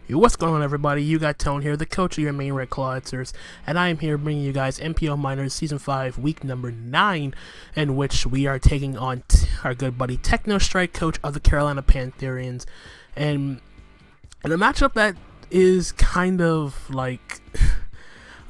Yo, what's going on, everybody? You got Tone here, the coach of your main Red Clawiters, and I am here bringing you guys NPL Minors Season 5, Week number 9, in which we are taking on our good buddy Techno Strike, coach of the Carolina Pantherians, and in a matchup that is kind of like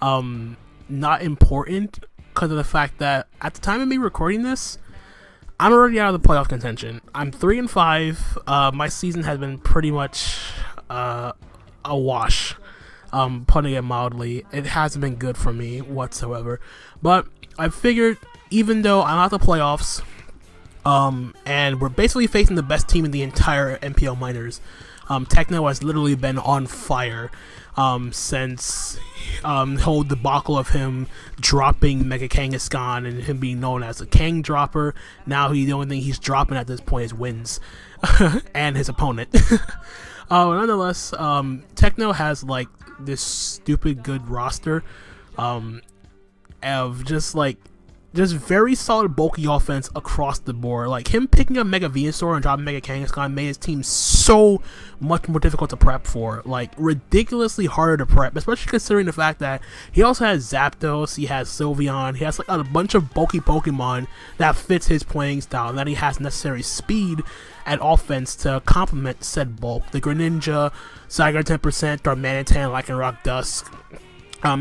not important because of the fact that at the time of me recording this, I'm already out of the playoff contention. I'm 3-5. My season has been pretty much a wash, putting it mildly. It hasn't been good for me whatsoever. But I figured, even though I'm out of the playoffs, and we're basically facing the best team in the entire NPL Minors, Techno has literally been on fire since the whole debacle of him dropping Mega Kangaskhan and him being known as a Kang dropper. Now the only thing he's dropping at this point is wins and his opponent. Nonetheless, Techno has like this stupid good roster of just very solid bulky offense across the board. Like him picking up Mega Venusaur and dropping Mega Kangaskhan made his team so much more difficult to prep for. Like ridiculously harder to prep, especially considering the fact that he also has Zapdos, he has Sylveon, he has like a bunch of bulky Pokemon that fits his playing style, and that he has necessary speed and offense to complement said bulk. The Greninja, Zygarde 10%, Darmanitan, Lycanroc, Dusk.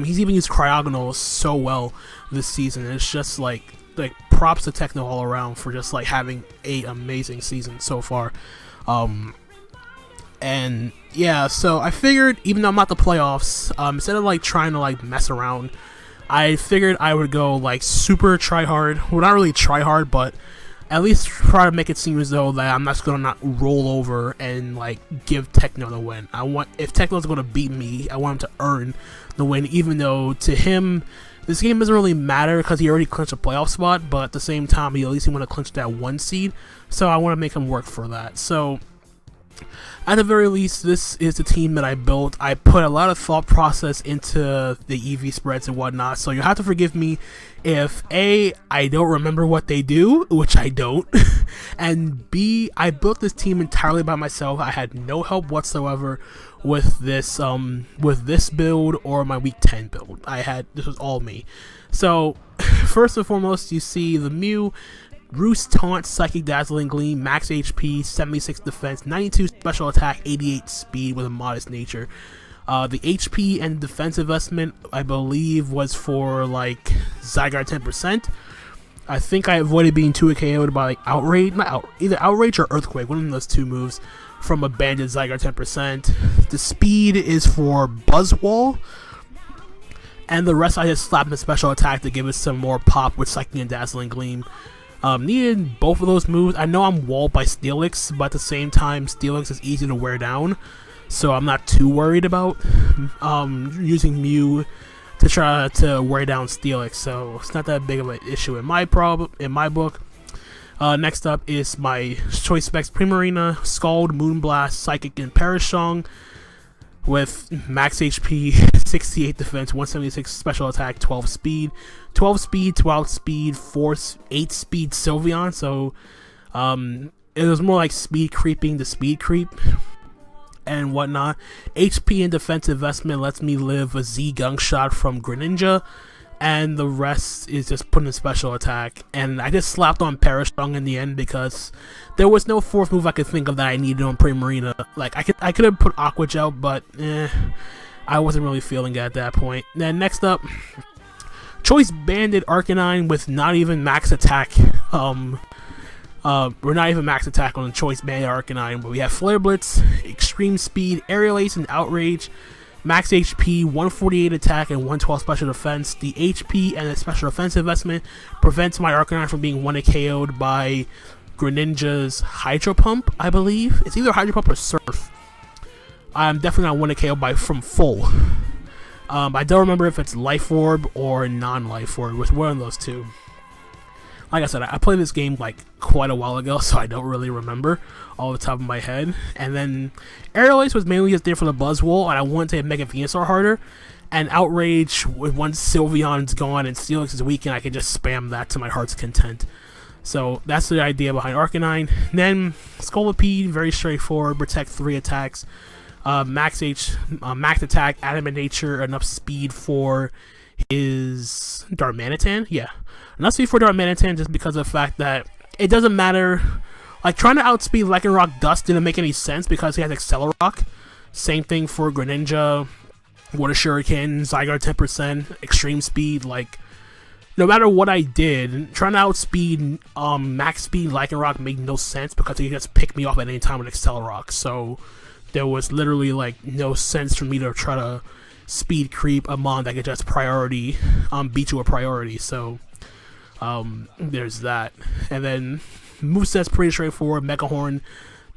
He's even used Cryogonal so well this season. It's just like props to Techno all around for just like having an amazing season so far. And yeah, so I figured, even though I'm not the playoffs, instead of like trying to like mess around, I figured I would go like super try hard. Well, not really try hard, but at least try to make it seem as though that I'm not just gonna not roll over and like give Techno the win. If Techno's gonna beat me, I want him to earn the win, even though to him this game doesn't really matter because he already clinched a playoff spot, but at the same time he at least want to clinch that 1 seed, so I want to make him work for that. So at the very least, this is the team that I built. I put a lot of thought process into the EV spreads and whatnot, so you have to forgive me if A, I don't remember what they do, which I don't, and B, I built this team entirely by myself. I had no help whatsoever with this build or my week 10 build. This was all me. So first and foremost, you see the Mew, Roost, Taunt, Psychic, Dazzling Gleam, Max HP, 76 Defense, 92 Special Attack, 88 Speed with a modest nature. The HP and defense investment, I believe, was for like Zygarde 10%. I think I avoided being 2 KO'd by like either Outrage or Earthquake, one of those two moves from a banded Zygarde 10%. The speed is for Buzzwole, and the rest I just slapped in Special Attack to give it some more pop with Psychic and Dazzling Gleam. Needed both of those moves. I know I'm walled by Steelix, but at the same time, Steelix is easy to wear down, so I'm not too worried about using Mew to try to wear down Steelix. So it's not that big of an issue in my book. Next up is my Choice Specs Primarina, Scald, Moonblast, Psychic, and Parashong with max HP, 68 defense, 176 special attack, 12 speed, 12 speed, 12 speed, 8 speed Sylveon. So it was more like speed creeping to speed creep and whatnot. HP and defense investment lets me live a Z Gunk Shot from Greninja, and the rest is just putting a special attack. And I just slapped on Parashong in the end because there was no fourth move I could think of that I needed on Primarina. Like I could have put Aqua Gel, but I wasn't really feeling it at that point. Then next up, Choice Banded Arcanine with not even max attack. We're not even max attack on the Choice Banded Arcanine, but we have Flare Blitz, Extreme Speed, Aerial Ace, and Outrage. Max HP, 148 attack, and 112 special defense. The HP and the special defense investment prevents my Arcanine from being 1 KO'd by Greninja's Hydro Pump, I believe. It's either Hydro Pump or Surf. I'm definitely not 1 KO from full. I don't remember if it's Life Orb or non-Life Orb. It was one of those two. Like I said, I played this game like quite a while ago, so I don't really remember all the top of my head. And then Aerial Ace was mainly just there for the Buzzwole, and I wanted to make Mega Venusaur harder. And Outrage, once Sylveon's gone and Steelix is weakened, I can just spam that to my heart's content. So that's the idea behind Arcanine. Then Scolipede, very straightforward, protect 3 attacks. Max attack, adamant nature, enough speed for his Darmanitan. Yeah, enough speed for Darmanitan just because of the fact that it doesn't matter. Like, trying to outspeed Lycanroc Dust didn't make any sense because he has Accelerock. Same thing for Greninja, Water Shuriken, Zygarde 10%, Extreme Speed. Like, no matter what I did, trying to outspeed max speed Lycanroc made no sense because he just picked me off at any time with Accelerock. So there was literally like no sense for me to try to speed creep a mon that could just priority beat you a priority. So there's that. And then moveset's pretty straightforward. Mega Horn,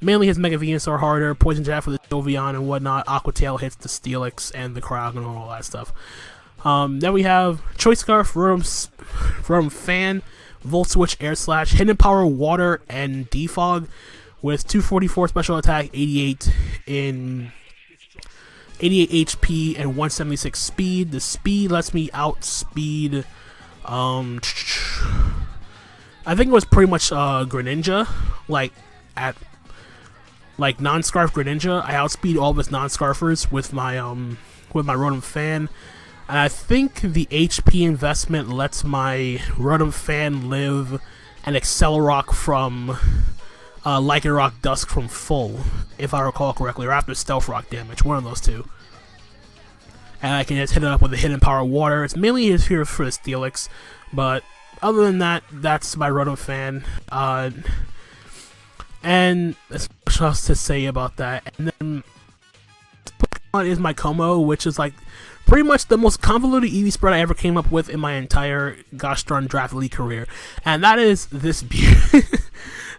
mainly his Mega Venusaur harder, Poison Jab for the Sylveon and whatnot, Aqua Tail hits the Steelix and the Cryogonal and all that stuff. Then we have Choice Scarf, Rotom Fan, Volt Switch, Air Slash, Hidden Power, Water, and Defog with 244 special attack, 88 HP, and 176 speed. The speed lets me outspeed, I think it was pretty much Greninja, like non-Scarf Greninja. I outspeed all of his non-Scarfers with my Rotom Fan. And I think the HP investment lets my Rotom Fan live an Accelerock from Lycanroc Dusk from full, if I recall correctly, or after Stealth Rock damage, one of those two. And I can just hit it up with a Hidden Power Water. It's mainly here for the Steelix, but other than that, that's my Rotom Fan. And there's much else to say about that. And then Pokemon is my Como, which is like pretty much the most convoluted EV spread I ever came up with in my entire gosh darn Draft League career. And that is this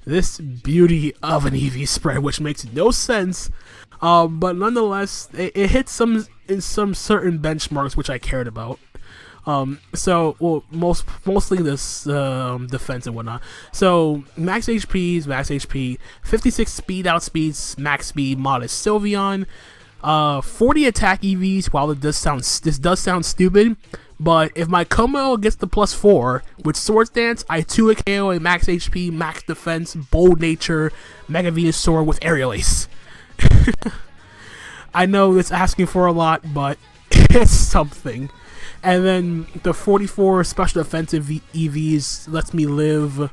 this beauty of an EV spread, which makes no sense. But nonetheless, it hits some certain benchmarks which I cared about. Mostly this defense and whatnot. So max HP is max HP, 56 speed outspeeds max speed modest Sylveon, 40 attack EVs. While this does sound stupid, but if my Como gets the +4 with Swords Dance, I 2 a KO a max HP, max defense, bold nature, Mega Venusaur with Aerial Ace. I know it's asking for a lot, but it's something. And then the 44 special defensive EVs lets me live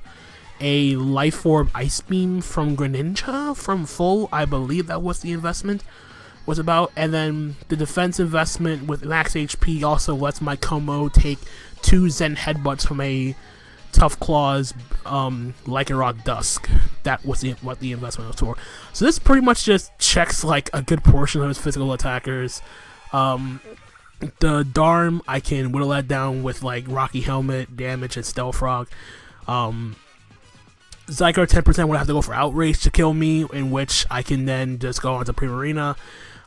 a Life Orb Ice Beam from Greninja from full. I believe that was the investment was about. And then the defense investment with max HP also lets my Como take 2 Zen Headbutts from a Tough Claws Lycanroc Dusk. That was what the investment was for. So this pretty much just checks like a good portion of his physical attackers. The Darm, I can whittle that down with like Rocky Helmet, Damage, and Stealth Rock. Zygarde 10% would have to go for Outrage to kill me, in which I can then just go onto Primarina.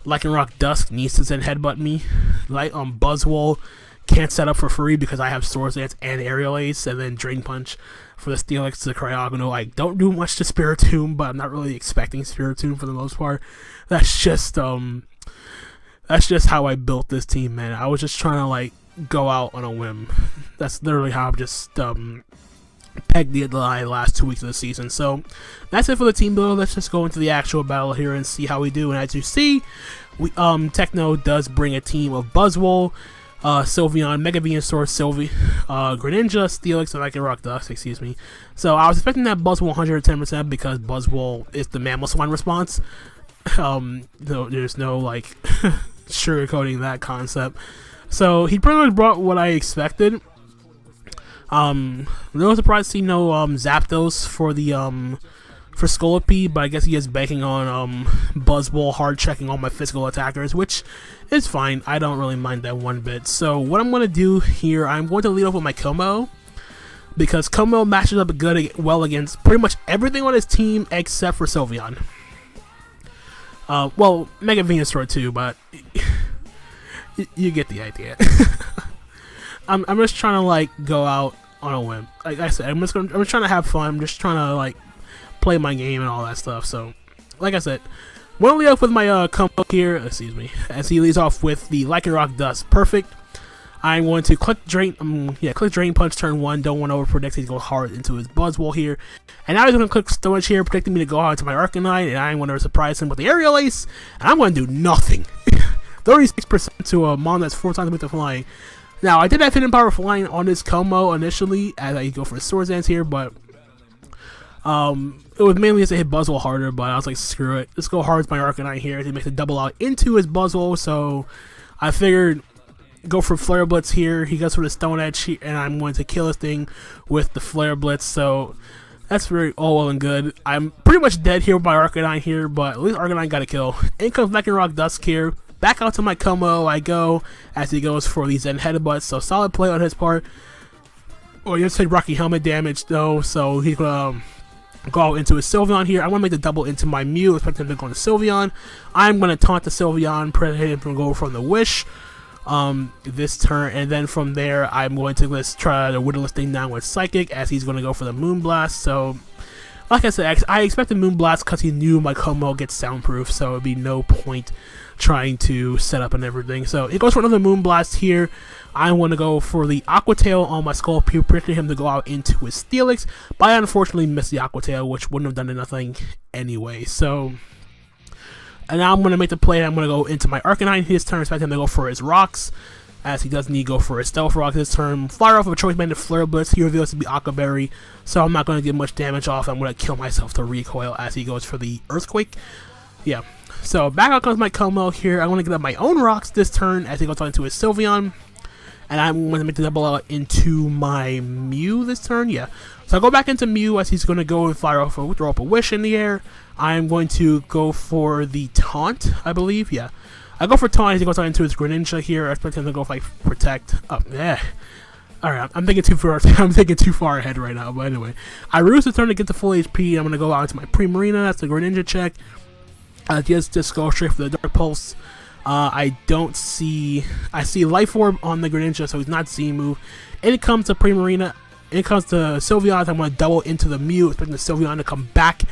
Lycanroc Dusk needs to then headbutt me. Buzzwole can't set up for free because I have Swords Dance and Aerial Ace, and then Drain Punch for the Steelix to the Cryogonal. I don't do much to Spiritomb, but I'm not really expecting Spiritomb for the most part. That's just how I built this team, man. I was just trying to like go out on a whim. That's literally how I've just pegged the last 2 weeks of the season. So that's it for the team builder. Let's just go into the actual battle here and see how we do. And as you see, we Techno does bring a team of Buzzwole, Sylveon, Mega Venusaur, Greninja, Steelix, and Lycanroc Dusk, excuse me. So I was expecting that Buzzwole 110% because Buzzwole is the Mamoswine response. There's no like sugarcoating that concept. So he pretty much brought what I expected. No surprise to see no Zapdos for the for Scolipede, but I guess he is banking on Buzzwole hard checking all my physical attackers, which is fine. I don't really mind that one bit. So what I'm going to do here, I'm going to lead off with my Como, because Como matches up well against pretty much everything on his team except for Sylveon. Well, Mega Venusaur too, but you get the idea. I'm just trying to like go out on a whim. Like I said, I'm just trying to have fun. I'm just trying to like play my game and all that stuff. So, like I said, I'm gonna lead off with my Como here. Excuse me, as he leads off with the Lycanroc Dust. Perfect. I'm going to click Drain Punch turn 1, don't want to overpredict, he's going hard into his Buzzwole here. And now he's going to click Stowage here, predicting me to go out into my Arcanine, and I'm going to surprise him with the Aerial Ace, and I'm going to do nothing. 36% to a Mon that's 4 times the flying. Now, I did have Hidden Power Flying on this Como initially, as I go for Swords Dance here, but it was mainly just to hit Buzzwole harder, but I was like, screw it. Let's go hard with my Arcanine here. He makes a double out into his Buzzwole, so I figured go for Flare Blitz here. He goes for the Stone Edge, and I'm going to kill this thing with the Flare Blitz, so that's very all well and good. I'm pretty much dead here with my Arcanine here, but at least Arcanine got a kill. In comes Lycanroc Dusk here. Back out to my Como I go, as he goes for the Zen Headbutt, so solid play on his part. Well, he doesn't take Rocky Helmet damage though, so he's gonna go out into his Sylveon here. I want to make the double into my Mew, expect him to go into Sylveon. I'm going to taunt the Sylveon, prevent him from going from the Wish this turn, and then from there I'm going to just try to whittle this thing down with Psychic, as he's going to go for the Moonblast. So like I said, I expected Moonblast because he knew my Como gets soundproof, so it would be no point trying to set up and everything. So it goes for another Moonblast here. I want to go for the Aqua Tail on my Scorpio, predicting him to go out into his Steelix, but I unfortunately missed the Aqua Tail, which wouldn't have done nothing anyway. So, and now I'm going to make the play. I'm going to go into my Arcanine his turn, expect him to go for his Rocks, as he does need to go for his Stealth Rock this turn. Fire off of a Choice Band to Flare Blitz. He reveals to be Aqua Berry, so I'm not going to get much damage off. I'm going to kill myself to recoil as he goes for the Earthquake. Yeah. So back out comes my Como here. I want to get up my own Rocks this turn as he goes on into his Sylveon. And I'm going to make the double out into my Mew this turn. Yeah. So I go back into Mew as he's going to go and fire off throw up a Wish in the air. I'm going to go for the Taunt, I believe. Yeah. I go for Taunt as he goes on into his Greninja here. I expect him to go for like Protect. Oh, yeah. Alright, I'm thinking too far. I'm thinking too far ahead right now. But anyway, I ruse the turn to get to full HP. I'm going to go out into my Primarina. That's the Greninja check. Just go straight for the Dark Pulse. I see Life Orb on the Greninja, so he's not Z move. And it comes to Primarina. And it comes to Sylveon. I'm going to double into the Mew, expecting the Sylveon to come back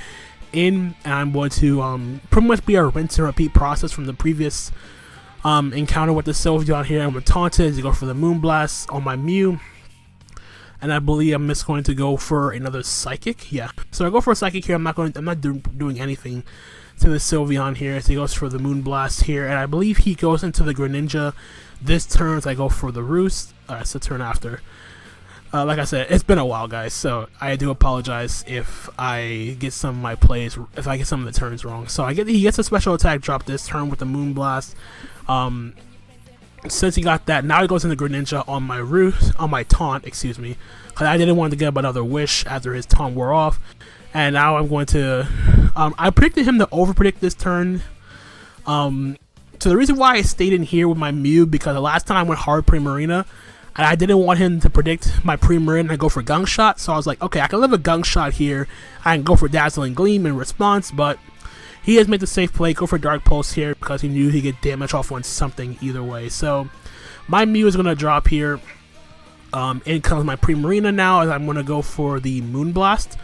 in. And I'm going to pretty much be a rinse and repeat process from the previous encounter with the Sylveon here. I'm going to taunt it as you go for the Moonblast on my Mew. And I believe I'm just going to go for another Psychic. Yeah. So I go for a Psychic here. I'm not doing anything to the Sylveon here as he goes for the Moonblast here, and I believe he goes into the Greninja this turn as I go for the Roost. It's the turn after. Like I said, it's been a while, guys, so I do apologize if I get some of my plays, if I get some of the turns wrong. So he gets a special attack drop this turn with the Moonblast. Since he got that, now he goes into Greninja on my Taunt, excuse me, because I didn't want to get up another Wish after his Taunt wore off. And now I'm going to, I predicted him to overpredict this turn. So the reason why I stayed in here with my Mew, because the last time I went hard Primarina, and I didn't want him to predict my Primarina and go for Gunk Shot. So I was like, okay, I can live a Gunk Shot here. I can go for Dazzling Gleam in response, but he has made the safe play, go for Dark Pulse here, because he knew he'd get damage off on something either way. So my Mew is going to drop here. In comes my Primarina now, as I'm going to go for the Moonblast.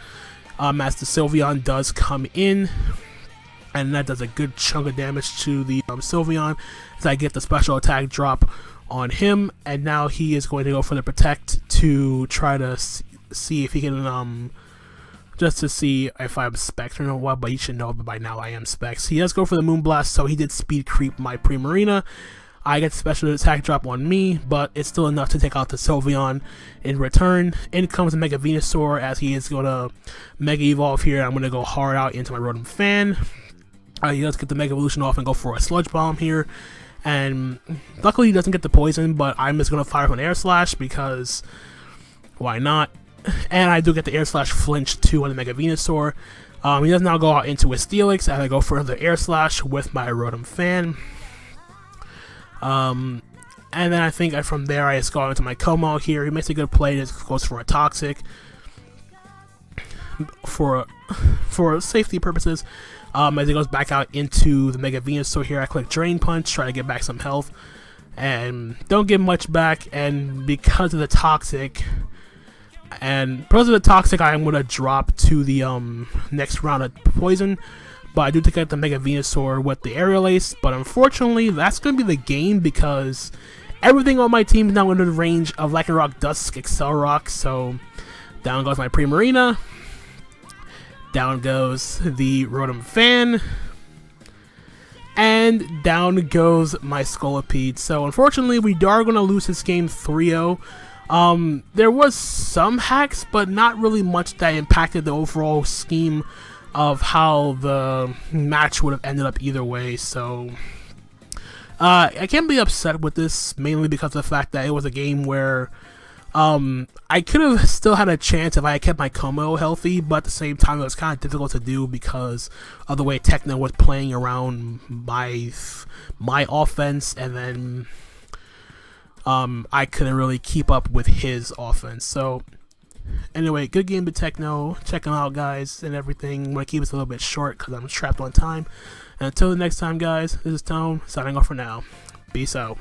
As the Sylveon does come in, and that does a good chunk of damage to the Sylveon as I get the special attack drop on him, and now he is going to go for the Protect to try to see if he can just to see if I'm Specs or what, but you should know by now I am Specs. He does go for the Moonblast, so he did speed creep my Primarina. I get the special attack drop on me, but it's still enough to take out the Sylveon in return. In comes the Mega Venusaur as he is going to Mega Evolve here. I'm going to go hard out into my Rotom Fan. He does get the Mega Evolution off and go for a Sludge Bomb here. And luckily he doesn't get the poison, but I'm just going to fire from an Air Slash because why not? And I do get the Air Slash flinch too on the Mega Venusaur. He does now go out into his Steelix as I go for the Air Slash with my Rotom Fan. And then I think from there I just go into my Como here. He makes a good play. Just goes for a Toxic for safety purposes. As he goes back out into the Mega Venusaur here, I click Drain Punch, try to get back some health, and don't get much back. And because of the Toxic, I'm going to drop to the next round of Poison. But I do take out the Mega Venusaur with the Aerial Ace, but unfortunately, that's going to be the game because everything on my team is now under the range of Lycanroc, Dusk, Accelerock. So down goes my Primarina. Down goes the Rotom Fan. And down goes my Scolipede. So unfortunately, we are going to lose this game 3-0. There was some hacks, but not really much that impacted the overall scheme of how the match would have ended up either way. So I can't be upset with this, mainly because of the fact that it was a game where I could have still had a chance if I had kept my Como healthy, but at the same time it was kind of difficult to do because of the way Techno was playing around my offense, and then I couldn't really keep up with his offense. So anyway, good game to Techno. Check him out, guys, and everything. I'm going to keep this a little bit short because I'm trapped on time. And until the next time, guys, this is Tone, signing off for now. Peace out.